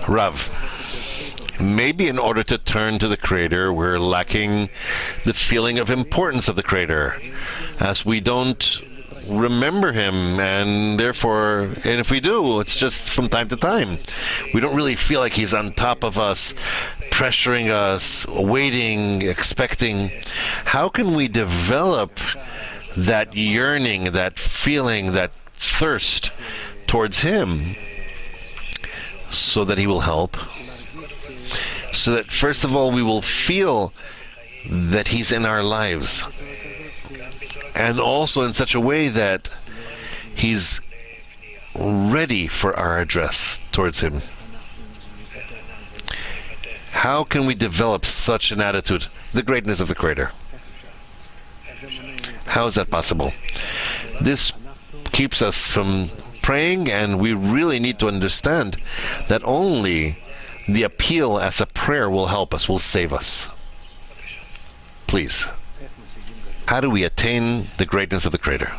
Rav, maybe in order to turn to the Creator, we're lacking the feeling of importance of the Creator, as we don't remember Him, and if we do, it's just from time to time. We don't really feel like He's on top of us, pressuring us, waiting, expecting. How can we develop that yearning, that feeling, that thirst towards Him, so that He will help? So that, first of all, we will feel that He's in our lives, and also in such a way that He's ready for our address towards Him. How can we develop such an attitude? The greatness of the Creator. How is that possible? This keeps us from praying, and we really need to understand that only the appeal as a prayer will help us, will save us. Please, how do we attain the greatness of the Creator?